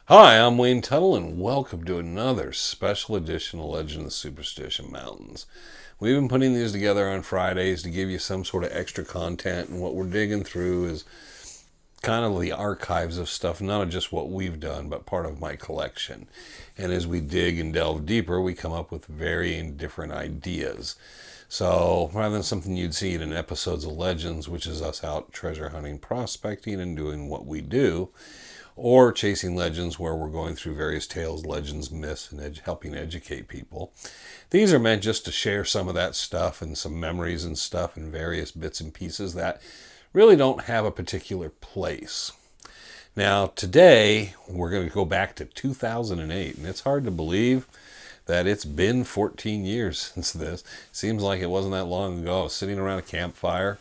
Hi, I'm Wayne Tuttle, and welcome to another special edition of Legend of the Superstition Mountains. We've been putting these together on Fridays to give you some sort of extra content, and what we're digging through is kind of the archives of stuff, not just what we've done, but part of my collection. And as we dig and delve deeper, we come up with varying different ideas. So rather than something you'd see in episodes of Legends, which is us out treasure hunting, prospecting, and doing what we do, or chasing legends where we're going through various tales, legends, myths, and helping educate people. These are meant just to share some of that stuff and some memories and stuff and various bits and pieces that really don't have a particular place. Now, today, we're going to go back to 2008, and it's hard to believe that it's been 14 years since this. Seems like it wasn't that long ago. I was sitting around a campfire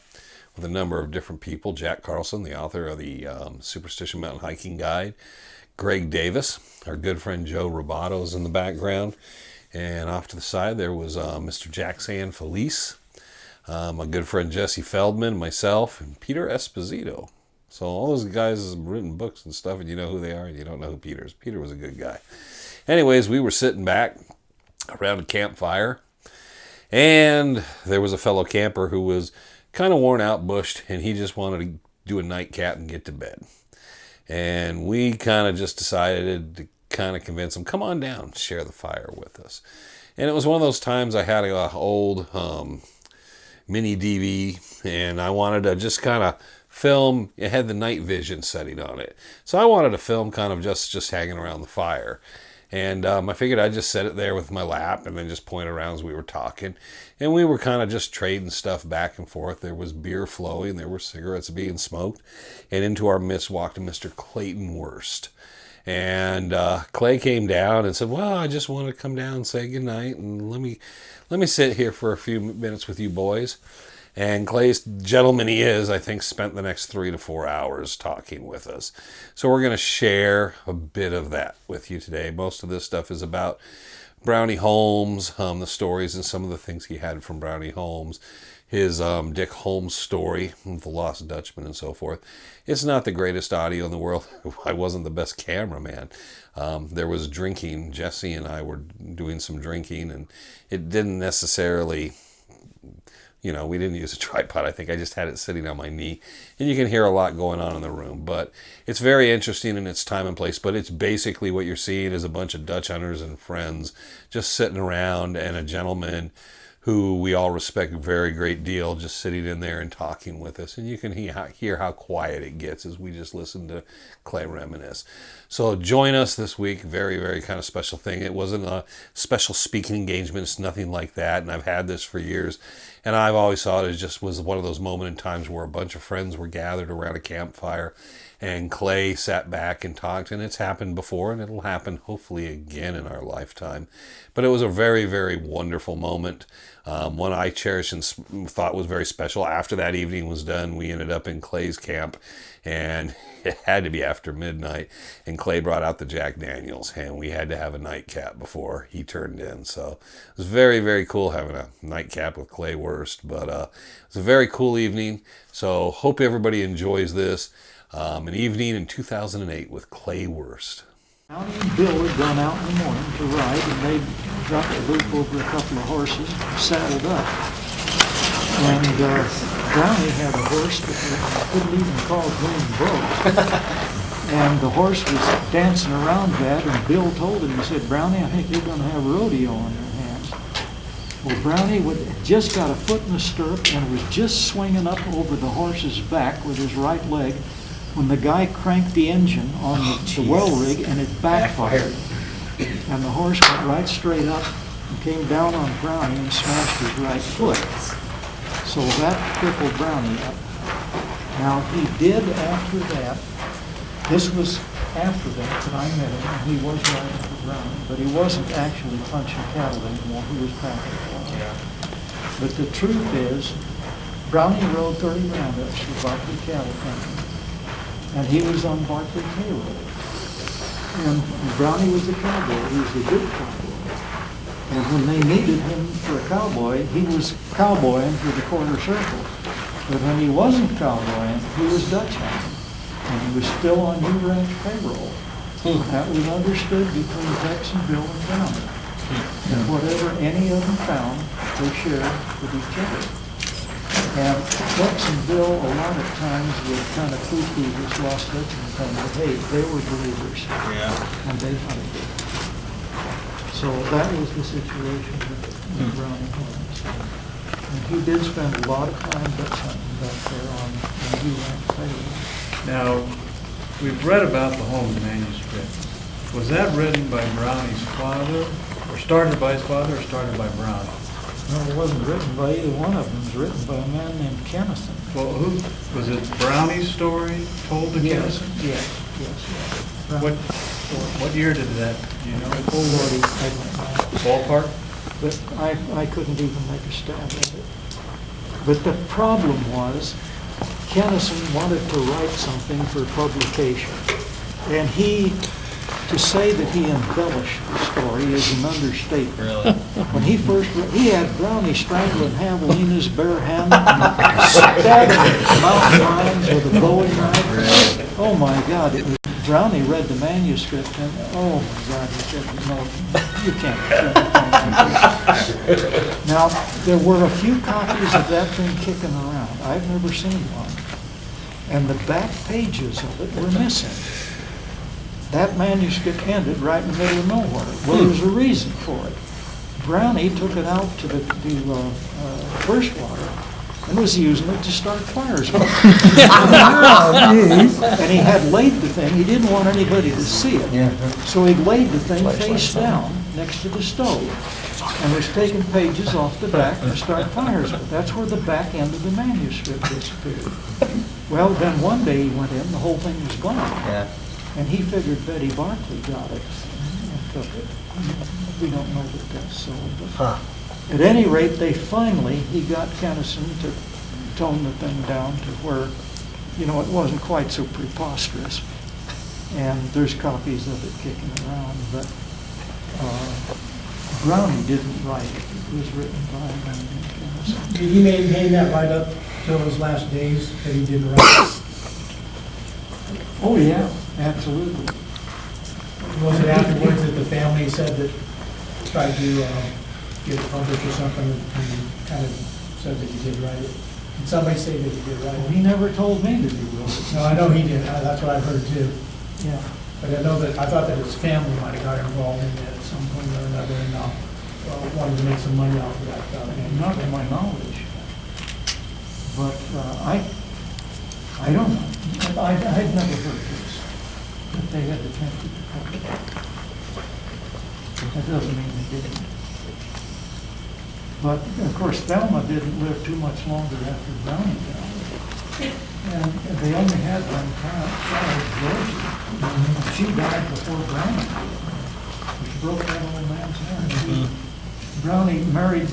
with a number of different people. Jack Carlson, the author of the Superstition Mountain Hiking Guide. Greg Davis, our good friend Joe Roboto is in the background. And off to the side there was Mr. Jack San Felice, my good friend Jesse Feldman, myself, and Peter Esposito. So all those guys have written books and stuff, and you know who they are, and you don't know who Peter is. Peter was a good guy. Anyways, we were sitting back around a campfire, and there was a fellow camper who was kind of worn out, bushed, and he just wanted to do a nightcap and get to bed. And we kind of just decided to kind of convince him, come on down, share the fire with us. And it was one of those times I had an old mini DV, and I wanted to just kind of film. It had the night vision setting on it, so I wanted to film kind of just hanging around the fire. And I figured I'd just set it there with my lap and then just point around as we were talking. And we were kind of just trading stuff back and forth. There was beer flowing. There were cigarettes being smoked. And into our midst walked Mr. Clayton Wurst. And Clay came down and said, well, I just wanted to come down and say goodnight. And let me sit here for a few minutes with you boys. And Clay's gentleman he is, I think, spent the next 3 to 4 hours talking with us. So we're going to share a bit of that with you today. Most of this stuff is about Brownie Holmes, the stories and some of the things he had from Brownie Holmes. His Dick Holmes story, the Lost Dutchman and so forth. It's not the greatest audio in the world. I wasn't the best cameraman. There was drinking. Jesse and I were doing some drinking, and it didn't necessarily... we didn't use a tripod. I think I just had it sitting on my knee. And you can hear a lot going on in the room. But it's very interesting in its time and place. But it's basically what you're seeing is a bunch of Dutch hunters and friends just sitting around, and a gentleman who we all respect a very great deal just sitting in there and talking with us. And you can hear how quiet it gets as we just listen to Clay reminisce. So join us this week. Very, very kind of special thing. It wasn't a special speaking engagement. It's nothing like that. And I've had this for years. And I've always thought it just was one of those moments in times where a bunch of friends were gathered around a campfire and Clay sat back and talked. And it's happened before, and it'll happen hopefully again in our lifetime. But it was a very, very wonderful moment. One I cherished and thought was very special. After that evening was done, we ended up in Clay's camp, and it had to be after midnight. And Clay brought out the Jack Daniels, and we had to have a nightcap before he turned in. So it was very, very cool having a nightcap with Clay Wurst. But it was a very cool evening. So hope everybody enjoys this. An evening in 2008 with Clay Wurst. Brownie and Bill had gone out in the morning to ride, and they dropped the loop over a couple of horses, saddled up. And Brownie had a horse that we couldn't even call Green Boat. And the horse was dancing around that, and Bill told him, he said, Brownie, I think you're going to have a rodeo on your hands. Well, Brownie just got a foot in the stirrup and was just swinging up over the horse's back with his right leg when the guy cranked the engine on the well rig, and it backfired. And the horse went right straight up and came down on Brownie and smashed his right foot. So that crippled Brownie up. Now he did after that, this was after that I met him, and he was riding for Brownie, but he wasn't actually punching cattle anymore, he was packing cattle. Yeah. But the truth is, Brownie rode 30 roundups for Barclay Cattle Company. And he was on Barclay payroll. And Brownie was the cowboy. He was the good cowboy. And when they needed him for a cowboy, he was cowboying for the quarter circle. But when he wasn't cowboying, he was Dutch hunting. And he was still on New Ranch payroll. That was understood between Tex and Bill and Brownie. And whatever any of them found, they shared with each other. And Tex and Bill, a lot of times, would kind of poo-poo this Lost Dutchman thing, but hey, they were believers. Yeah. And they hunted it. So that was the situation with Brownie Holmes. And he did spend a lot of time Dutch hunting back there on the U.S. Now, we've read about the Holmes manuscript. Was that written by Brownie's father, or started by his father, or started by Brownie? No, it wasn't written by either one of them. It was written by a man named Kennison. Well, who, was it Brownie's story told to Kennison? Yes. What year did that, do you know? Oh, Lordy, I don't know. Ballpark? But I couldn't even make a stab at it. But the problem was, Kennison wanted to write something for publication. And to say that he embellished the story is an understatement. Really? When he first, he had Brownie strangling Javelina's bare hand, stabbing mountain lions with a bowie knife. Really? Oh my God, Brownie read the manuscript and, oh my God, he said, no, you can't. Now, there were a few copies of that thing kicking around. I've never seen one. And the back pages of it were missing. That manuscript ended right in the middle of nowhere. Well, there's a reason for it. Brownie took it out to first water and was using it to start fires with. And he had laid the thing, he didn't want anybody to see it. So he laid the thing face down next to the stove and was taking pages off the back to start fires with. That's where the back end of the manuscript disappeared. Well, then one day he went in, the whole thing was gone. Yeah. And he figured Betty Barclay got it and took it. We don't know that that's so. But at any rate, he got Kennison to tone the thing down to where, it wasn't quite so preposterous. And there's copies of it kicking around, but Brownie didn't write it. It was written by Kennison. Did he maintain that right up till his last days, that he didn't write? Oh, yeah, absolutely. Was it afterwards that the family said that, tried to get it published or something, and kind of said that he did write it? Did somebody say that he did write Well, it? he never told me that he wrote it. No, I know he did. That's what I've heard too. Yeah. But I know that, I thought that his family might have got involved in it at some point or another, and wanted to make some money off of that. Not to my knowledge. But I don't know. I'd never heard this, that they had attempted to publish it. That doesn't mean they didn't. But, of course, Thelma didn't live too much longer after Brownie died. And they only had one child, Georgie. She died before Brownie did, which broke that old man's heart. Brownie married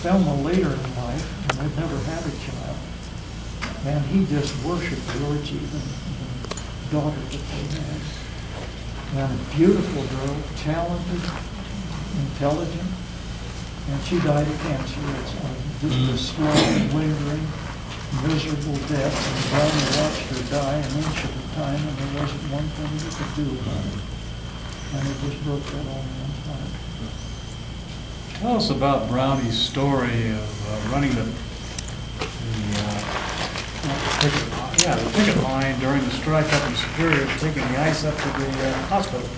Thelma later in life, and they'd never had a child. And he just worshipped Georgie, the daughter that they had. And a beautiful girl, talented, intelligent, and she died of cancer. It's just a slow, lingering, miserable death. And Brownie watched her die an inch at a time, and there wasn't one thing he could do about it. And it just broke that old man's heart. Tell us about Brownie's story of running the picket line during the strike up in Superior, taking the ice up to the hospital.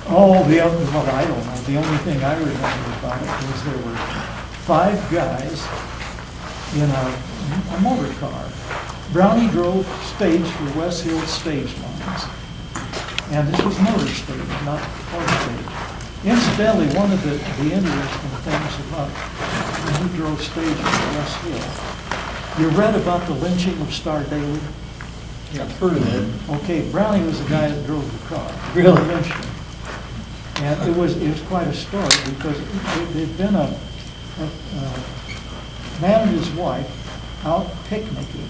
Oh, what I don't know. The only thing I remember about it was there were 5 guys in a motor car. Brownie drove stage for West Hill Stage Mines. And this was motor stage, not car stage. Incidentally, one of the interesting things about when he drove stage for West Hill, you read about the lynching of Star Daly? Yeah, I've heard of it. Okay, Brownie was the guy that drove the car. Really? They lynched him. And it was quite a story because there'd been a man and his wife out picnicking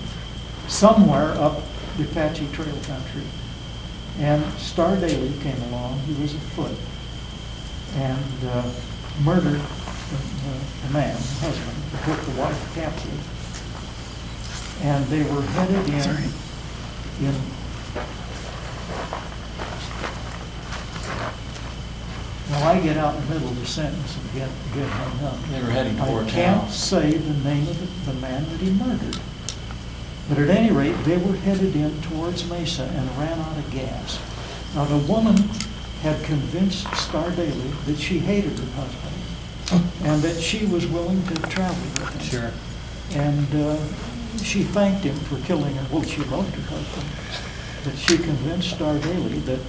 somewhere up the Apache Trail country. And Star Daly came along, he was afoot, and murdered the man, the husband, who took the wife captive. And they were headed in Now, I get out in the middle of the sentence and get hung up. They were heading I toward can't town. say the name of the man that he murdered. But at any rate, they were headed in towards Mesa and ran out of gas. Now, the woman had convinced Star Daly that she hated her husband and that she was willing to travel with him. Sure. And she thanked him for killing her. Well, she loved her husband. But she convinced Star Daly that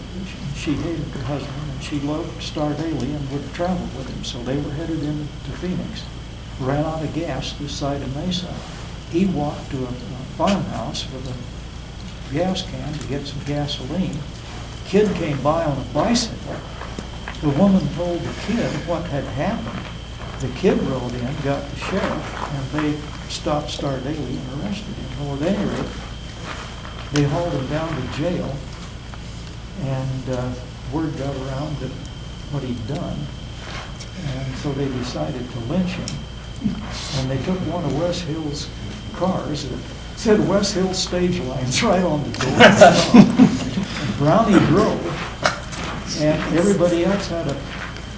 she hated her husband and she loved Star Daly and would travel with him. So they were headed into Phoenix, ran out of gas this side of Mesa. He walked to a farmhouse with a gas can to get some gasoline. Kid came by on a bicycle. The woman told the kid what had happened. The kid rode in, got the sheriff, and they stopped Star Daly and arrested him. Well, at any rate, they hauled him down to jail, and word got around that what he'd done, and so they decided to lynch him. And they took one of West Hill's cars that said West Hill Stage Lines right on the door. And Brownie drove, and everybody else had a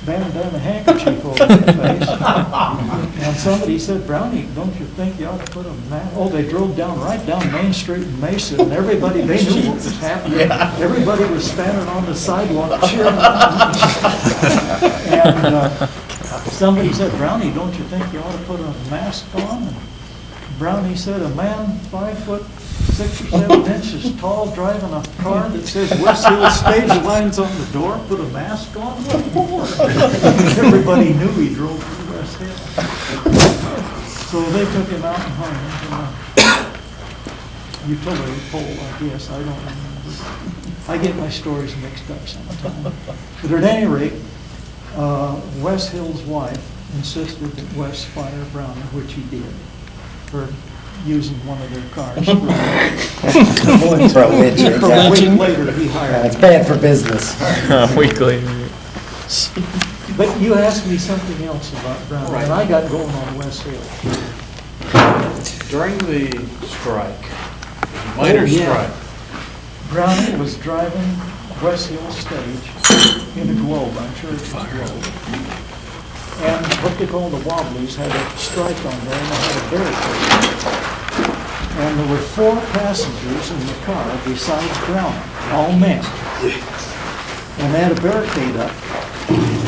bandana handkerchief over their face. And somebody said, Brownie, don't you think you ought to put a mask? Oh, they drove right down Main Street in Mesa, and everybody, they knew what was happening. Yeah. Everybody was standing on the sidewalk cheering. And somebody said, Brownie, don't you think you ought to put a mask on? And Brownie said, a man 5 foot 6 or 7 inches tall driving a car that says West Hill Stage Lines on the door, put a mask on? What for? Everybody knew he drove through West Hill. So they took him out and hung him from a utility pole, I guess. I don't remember. I get my stories mixed up sometimes. But at any rate, West Hill's wife insisted that West fire Brownie, which he did, for using one of their cars. For a lynching. For a week later, he hired It's bad for business. A week later. But you asked me something else about Brownie, Right. and I got going on West Hill. During the strike, minor Oh, yeah. strike, Brownie was driving West Hill Stage in a Globe, I'm sure it's a Globe. And what they call the Wobblies had a strike on there, and they had a barricade. And there were 4 passengers in the car besides Brownie, all men. And they had a barricade up.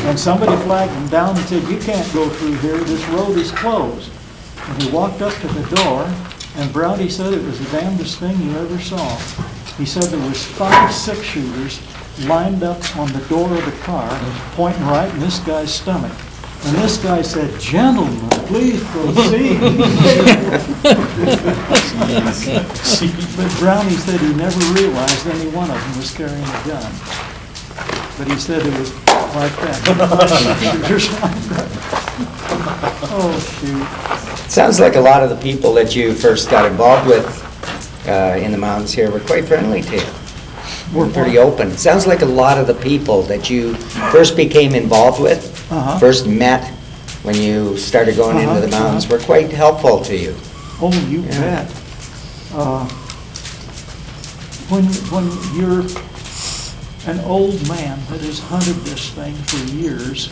And somebody flagged him down and said, you can't go through here, this road is closed. And he walked up to the door, and Brownie said it was the damnedest thing you ever saw. He said there was 5 6-shooters lined up on the door of the car, pointing right in this guy's stomach. And this guy said, gentlemen, please proceed. But Brownie said he never realized any one of them was carrying a gun. But he said it was like that. Oh, shoot. Sounds like a lot of the people that you first got involved with in the mountains here were quite friendly to you. We're pretty open. Sounds like a lot of the people that you first became involved with, first met when you started going into the mountains, were quite helpful to you. Oh, you bet. When you're an old man that has hunted this thing for years,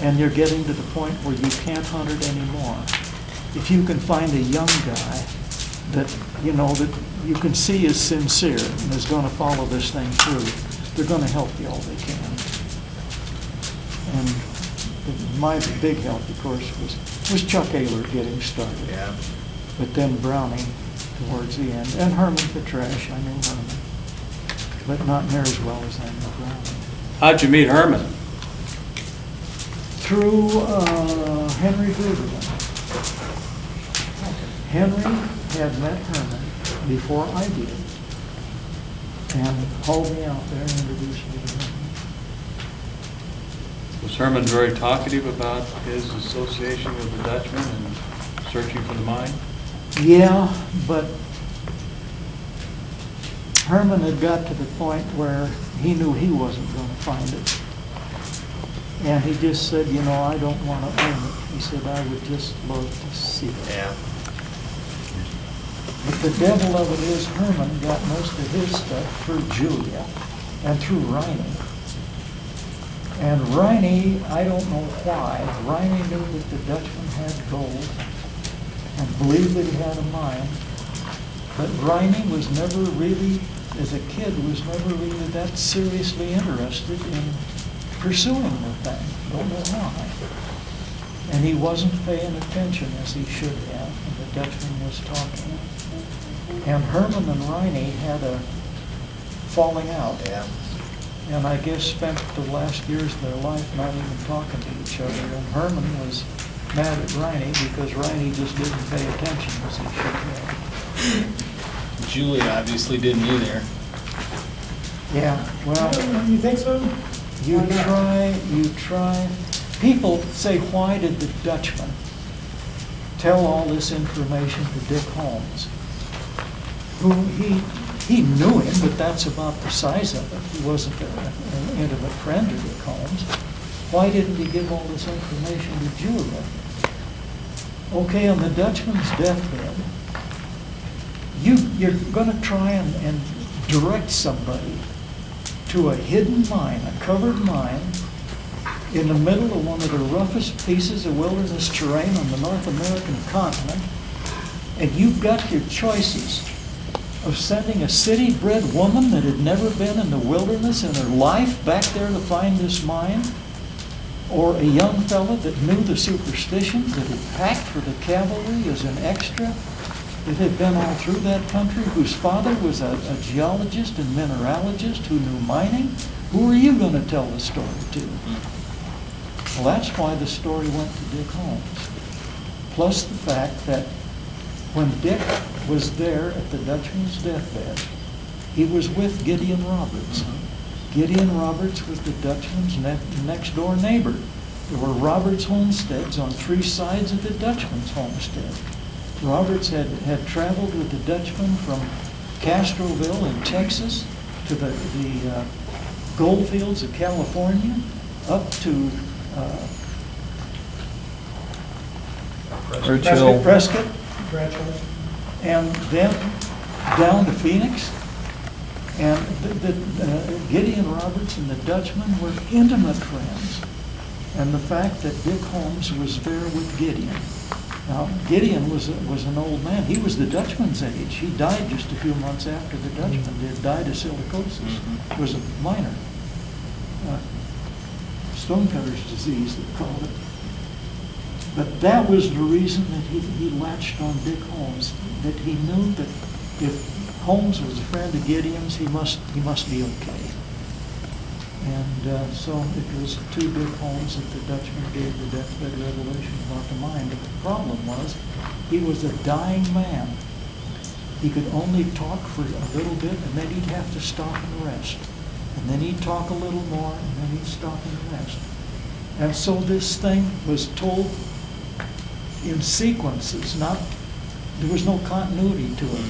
and you're getting to the point where you can't hunt it anymore, if you can find a young guy that, you know, that you can see is sincere and is going to follow this thing through, they're going to help you all they can. And my big help, of course, was Chuck Ayler getting started. Yeah. But then Brownie towards the end, and Herman Petrash, I knew Herman, but not near as well as I knew Brownie. how'd you meet Herman? Through Henry Guberman. Henry had met Herman before I did, and hauled me out there and introduced me to Herman. Was Herman very talkative about his association with the Dutchman and searching for the mine? Yeah, but Herman had got to the point where he knew he wasn't going to find it. And he just said, you know, I don't want to own it. He said, I would just love to see it. Yeah. But the devil of it is Herman got most of his stuff through Julia and through Riney. And Riney, I don't know why, Riney knew that the Dutchman had gold and believed that he had a mine, but Riney was never really, as a kid, was never really that seriously interested in pursuing the thing. Don't know why. And he wasn't paying attention as he should have when the Dutchman was talking. And Herman and Riney had a falling out. Yeah. And I guess spent the last years of their life not even talking to each other. And Herman was mad at Riney because Riney just didn't pay attention as he should have. Julie obviously didn't either. Yeah, well, You think so? you Why not? try. People say, why did the Dutchman tell all this information to Dick Holmes? Who he knew him, but that's about the size of it. He wasn't an intimate friend of Dick Holmes. Why didn't he give all this information to Julia? Okay, on the Dutchman's deathbed, you're going to try and direct somebody to a hidden mine, a covered mine, in the middle of one of the roughest pieces of wilderness terrain on the North American continent, and you've got your choices of sending a city-bred woman that had never been in the wilderness in her life back there to find this mine, or a young fella that knew the superstitions, that had packed for the cavalry as an extra, that had been all through that country, whose father was a geologist and mineralogist who knew mining. Who are you going to tell the story to? Well, that's why the story went to Dick Holmes. Plus the fact that when Dick was there at the Dutchman's deathbed, he was with Gideon Roberts. Gideon Roberts was the Dutchman's next door neighbor. There were Roberts homesteads on 3 sides of the Dutchman's homestead. Roberts had traveled with the Dutchman from Castroville in Texas to the gold fields of California, up to Prescott, and then down to Phoenix. And Gideon Roberts and the Dutchman were intimate friends. And the fact that Dick Holmes was there with Gideon. Now, Gideon was an old man. He was the Dutchman's age. He died just a few months after the Dutchman did. Died of silicosis. Was a miner. Stonecutter's disease, they called it. But that was the reason that he latched on Dick Holmes. That he knew that if Holmes was a friend of Gideon's, he must be okay. And so it was to Dick Holmes that the Dutchman gave the deathbed revelation about the mine. But the problem was, he was a dying man. He could only talk for a little bit, and then he'd have to stop and rest. And then he'd talk a little more, and then he'd stop and rest. And so this thing was told in sequences, there was no continuity to it.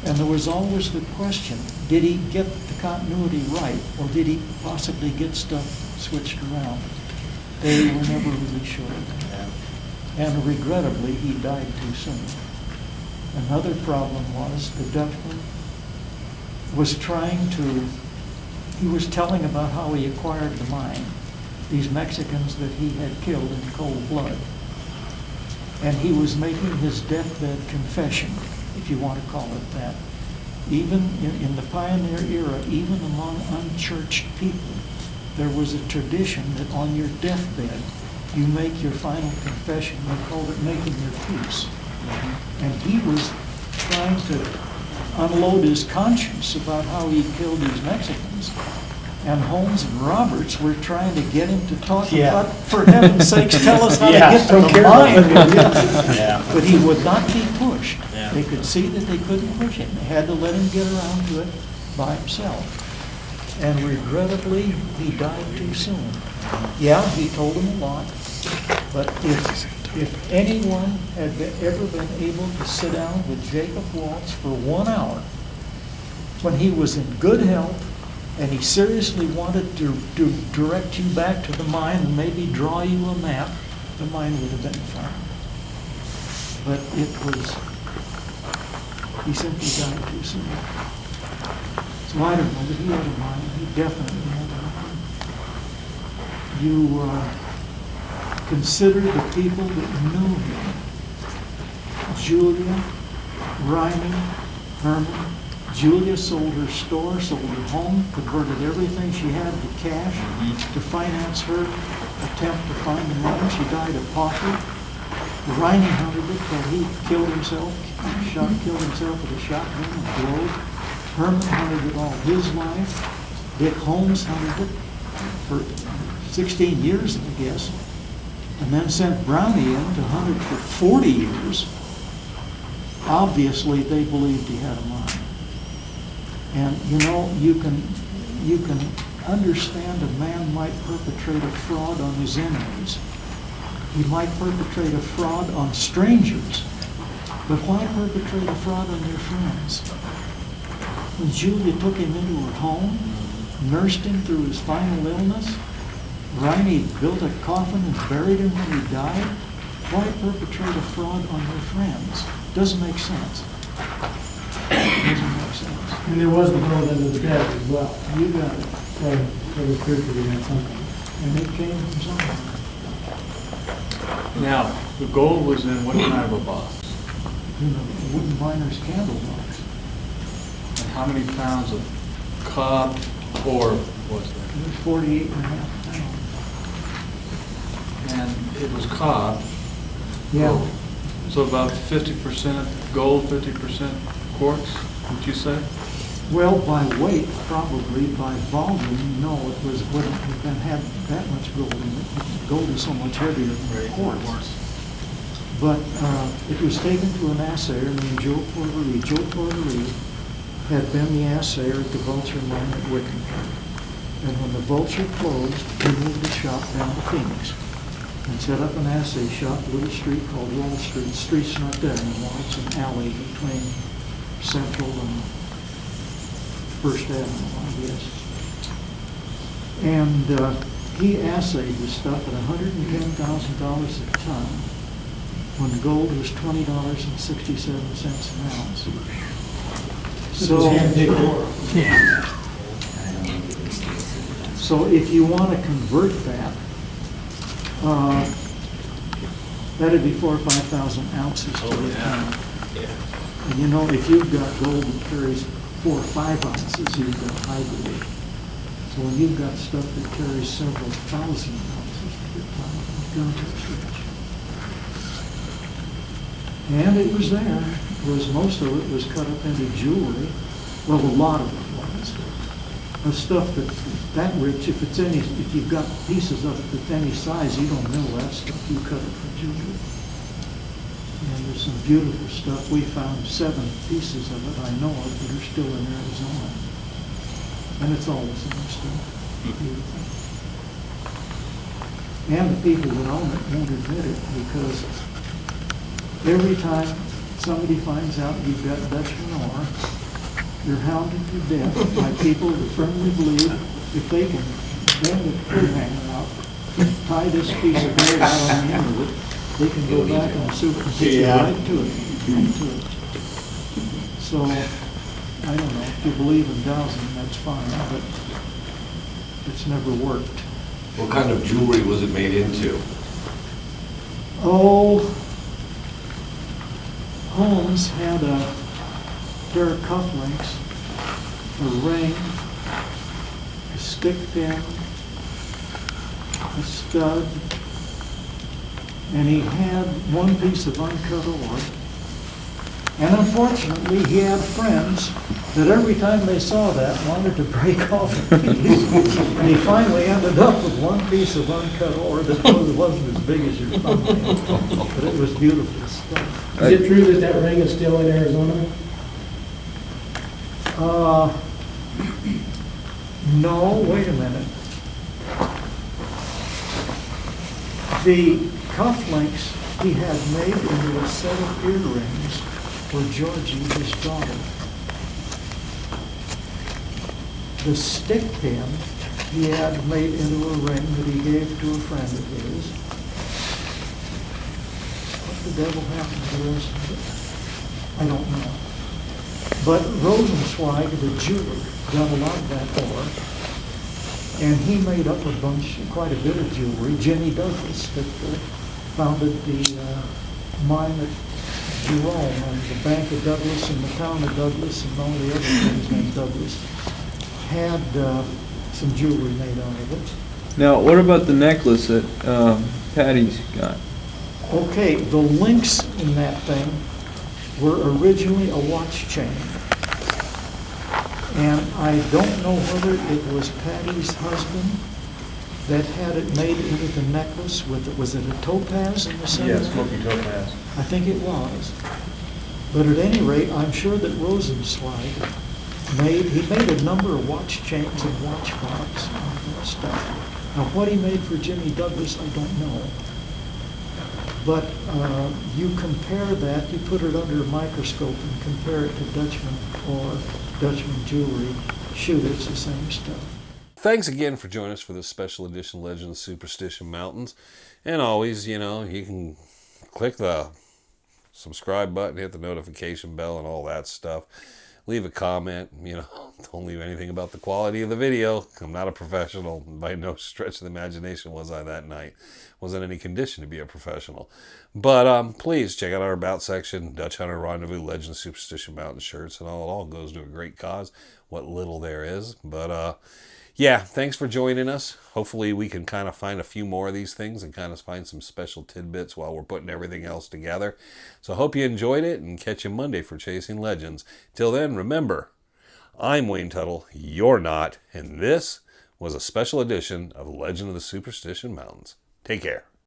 And there was always the question, did he get the continuity right, or did he possibly get stuff switched around? They were never really sure. And regrettably, he died too soon. Another problem was the Dutchman was he was telling about how he acquired the mine, these Mexicans that he had killed in cold blood. And he was making his deathbed confession, if you want to call it that. Even in the pioneer era, even among unchurched people, there was a tradition that on your deathbed, you make your final confession. They called it making your peace. And he was trying to unload his conscience about how he killed these Mexicans. And Holmes and Roberts were trying to get him to talk about, for heaven's sakes, tell us how to get to the mine. But he would not be pushed. They could see that they couldn't push him. They had to let him get around to it by himself. And regrettably, he died too soon. Yeah, he told them a lot. But if anyone had ever been able to sit down with Jacob Waltz for 1 hour, when he was in good health, and he seriously wanted to direct you back to the mine and maybe draw you a map, the mine would have been found. But he simply died too soon. So I don't know that he had a mine. He definitely had a mine. you consider the people that knew him. Julia, Riney, Herman. Julia sold her store, sold her home, converted everything she had to cash to finance her attempt to find the money. She died of poverty. Riney hunted it till he killed himself, killed himself with a shotgun and glowed. Herman hunted it all his life. Dick Holmes hunted it for 16 years, I guess, and then sent Brownie in to hunt it for 40 years. Obviously, they believed he had a mine. And you know, you can understand a man might perpetrate a fraud on his enemies. He might perpetrate a fraud on strangers. But why perpetrate a fraud on your friends? When Julia took him into her home, nursed him through his final illness, Riney built a coffin and buried him when he died, why perpetrate a fraud on your friends? Doesn't make sense. Doesn't make sense. And there was the world under the bed as well. You got it. So there was proof that he had something. And it came from somewhere. Now, the gold was in what kind of a box? You know, wooden miner's candle box. And how many pounds of cob ore was there? It was 48 and a half pounds. And it was cob. Yeah. So about 50% gold, 50% quartz, would you say? Well, by weight, probably. By volume, no, it wouldn't have been had that much gold in it. Gold is so much heavier than quartz. But it was taken to an assayer named Joe Porterie. Joe Porterie had been the assayer at the Vulture mine at Wickenburg. And when the Vulture closed, he moved the shop down to Phoenix and set up an assay shop, a little street called Wall Street. The street's not there anymore. It's an alley between Central and First Avenue, I guess. And he assayed the stuff at $110,000 a ton when the gold was $20.67 an ounce. This was hand-picked ore. So if you want to convert that, that'd be 4,000 or 5,000 ounces to the ton. And you know, if you've got gold that carries 4 or 5 ounces, you've got high grade. So when you've got stuff that carries several thousand ounces to the ton, you've got to stretch. And it was there. Most of it was cut up into jewelry. Well, a lot of it was. The stuff that rich, if you've got pieces of it that's any size, you don't mill that stuff. You cut it for jewelry. And there's some beautiful stuff. We found 7 pieces of it I know of that are still in Arizona. And it's all the same stuff. Beautiful. And the people that own it won't admit it because every time somebody finds out you've got Dutchman ore, you're hounded to death by people that firmly believe if they can bend the clear hanger out, tie this piece of gold out on the end of it, they can go back and get you right to it. Right to it. So, I don't know, if you believe in dowsing, that's fine, but it's never worked. What kind of jewelry was it made into? Oh, Holmes had a pair of cufflinks, a ring, a stick pin, a stud, and he had one piece of uncut ore. And unfortunately, he had friends that every time they saw that wanted to break off a piece. And he finally ended up with one piece of uncut ore that wasn't as big as your thumbnail, but it was beautiful stuff. Is it true that that ring is still in Arizona? No, wait a minute. The cufflinks he had made into a set of earrings for Georgie, his daughter. The stick pin he had made into a ring that he gave to a friend of his. What the devil happened to the rest of it? I don't know. But Rosenzweig, the jeweler, got a lot of that ore And he made up quite a bit of jewelry. Jimmy Douglas that founded the mine at Jerome, and the Bank of Douglas and the town of Douglas and all the other things named Douglas had some jewelry made out of it. Now, what about the necklace that Patty's got? Okay, the links in that thing were originally a watch chain. And I don't know whether it was Patty's husband that had it made into the necklace with, was it a topaz in the center? Yeah, smoky topaz. I think it was. But at any rate, I'm sure that Rosenzweig he made a number of watch chains and watch fobs and all that stuff. Now, what he made for Jimmy Douglas, I don't know. But you compare that, you put it under a microscope and compare it to Dutchman or Dutchman jewelry. Shoot, it's the same stuff. Thanks again for joining us for this special edition Legend of Superstition Mountains. And always, you know, you can click the subscribe button, hit the notification bell and all that stuff. Leave a comment, you know, don't leave anything about the quality of the video. I'm not a professional. By no stretch of the imagination was I that night. Wasn't in any condition to be a professional. But please check out our About section, Dutch Hunter Rendezvous, Legend of Superstition Mountain shirts, and all goes to a great cause, what little there is. But yeah, thanks for joining us. Hopefully we can kind of find a few more of these things and kind of find some special tidbits while we're putting everything else together. So I hope you enjoyed it, and catch you Monday for Chasing Legends. Till then, remember, I'm Wayne Tuttle, you're not, and this was a special edition of Legend of the Superstition Mountains. Take care.